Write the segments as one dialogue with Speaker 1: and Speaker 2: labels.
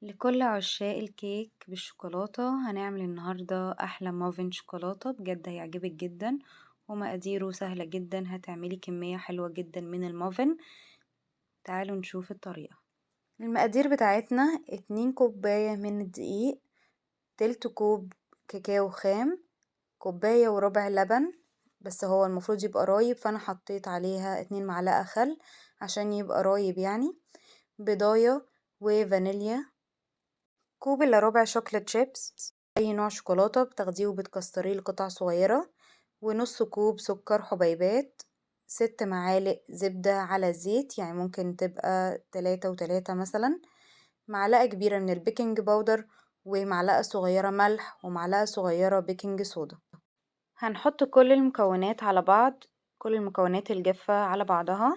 Speaker 1: لكل عشاق الكيك بالشوكولاتة هنعمل النهاردة أحلى مافن شوكولاتة، بجد هيعجبك جدا ومقاديره سهلة جدا. هتعملي كمية حلوة جدا من المافن. تعالوا نشوف الطريقة. المقادير بتاعتنا 2 كوباية من الدقيق، تلت كوب كاكاو خام، كوباية وربع لبن، بس هو المفروض يبقى رايب فأنا حطيت عليها 2 معلقة خل عشان يبقى رايب يعني، بيضاية وفانيليا، كوب الا ربع شوكليت شيبس، اي نوع شوكولاتة بتاخديه وبتكسريه لقطع صغيرة، ونص كوب سكر حبيبات، 6 معالق زبدة على زيت يعني ممكن تبقى 3 و3 مثلا، معلقة كبيرة من البيكنج باودر، ومعلقة صغيرة ملح، ومعلقة صغيرة بيكنج صودا. هنحط كل المكونات على بعض، كل المكونات الجافة على بعضها،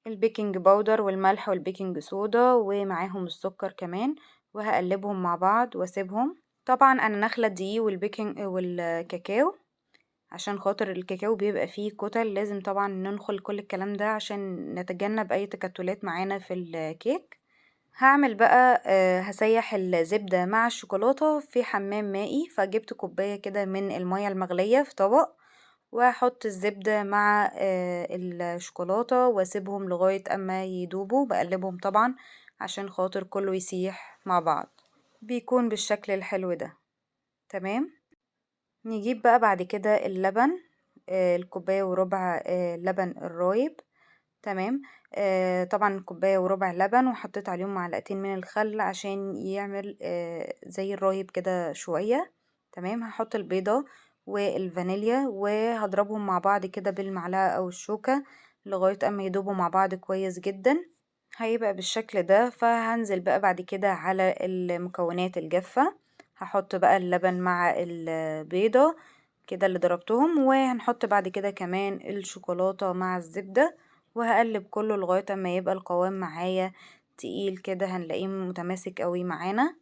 Speaker 1: البيكنج باودر والملح والبيكنج صودا ومعاهم السكر كمان، وهقلبهم مع بعض واسيبهم. طبعا انا نخلة دقيق والبيكنج والكاكاو عشان خاطر الكاكاو بيبقى فيه كتل، لازم طبعا ننخل كل الكلام ده عشان نتجنب اي تكتلات معانا في الكيك. هعمل بقى هسيح الزبدة مع الشوكولاتة في حمام مائي، فجبت كوباية كده من المية المغلية في طبق، وهحط الزبدة مع الشوكولاتة واسيبهم لغاية اما يدوبوا، بقلبهم طبعا عشان خاطر كله يسيح مع بعض، بيكون بالشكل الحلو ده. تمام. نجيب بقى بعد كده اللبن، الكوباية وربع لبن الرايب. تمام. طبعا كوباية وربع لبن، وحطيت عليهم معلقتين من الخل عشان يعمل زي الرايب كده شوية. تمام. هحط البيضة والفانيليا وهضربهم مع بعض كده بالمعلقة او الشوكة لغاية اما يدوبوا مع بعض كويس جدا، هيبقى بالشكل ده. فهنزل بقى بعد كده على المكونات الجافة، هحط بقى اللبن مع البيضة كده اللي ضربتهم، وهنحط بعد كده كمان الشوكولاتة مع الزبدة، وهقلب كله لغاية اما يبقى القوام معايا تقيل كده، هنلاقيه متماسك قوي معانا.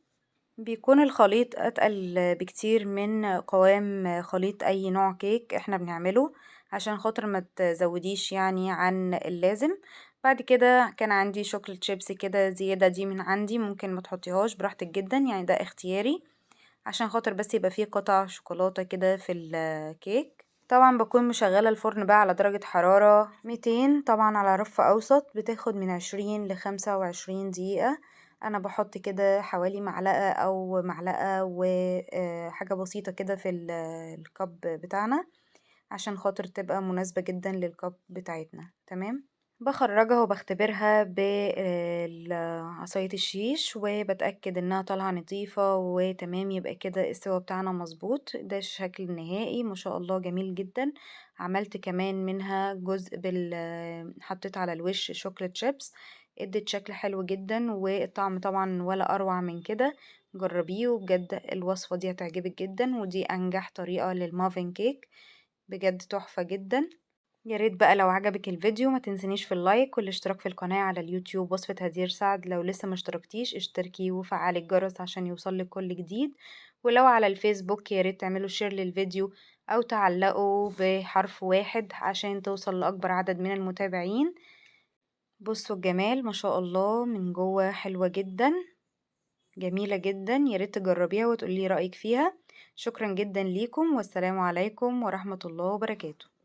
Speaker 1: بيكون الخليط اتقل بكتير من قوام خليط اي نوع كيك احنا بنعمله، عشان خاطر ما تزوديش يعني عن اللازم. بعد كده كان عندي شوكليت شيبس كده زيادة، دي من عندي، ممكن ما تحطيهاش براحتك جدا يعني، ده اختياري عشان خاطر بس يبقى فيه قطع شوكولاتة كده في الكيك. طبعا بكون مشغلة الفرن بقى على درجة حرارة 200، طبعا على رف اوسط، بتاخد من 20 ل25 دقيقة. انا بحط كده حوالي معلقة او معلقة وحاجة بسيطة كده في الكب بتاعنا عشان خاطر تبقى مناسبة جدا للكب بتاعتنا. تمام. بخرجها وبختبرها بعصاية الشيش وبتأكد انها طالعة نظيفة وتمام، يبقى كده السوا بتاعنا مظبوط. ده الشكل النهائي ما شاء الله جميل جدا. عملت كمان منها جزء حطيت على الوش شوكليت شيبس، ادت شكل حلو جدا، والطعم طبعا ولا اروع من كده. جربيه وبجد الوصفة دي هتعجبك جدا، ودي انجح طريقة للمافين كيك، بجد تحفة جدا. يا ريت بقى لو عجبك الفيديو ما تنسنيش في اللايك والاشتراك في القناة على اليوتيوب وصفة هدير سعد، لو لسه ما اشتركتيش اشتركي وفعلي الجرس عشان يوصلك كل جديد. ولو على الفيسبوك يا ريت تعملوا شير للفيديو او تعلقوا بحرف واحد عشان توصل لاكبر عدد من المتابعين. بصوا الجمال ما شاء الله، من جوه حلوة جدا، جميلة جدا. يا ريت تجربيها وتقولي رأيك فيها. شكرا جدا ليكم، والسلام عليكم ورحمة الله وبركاته.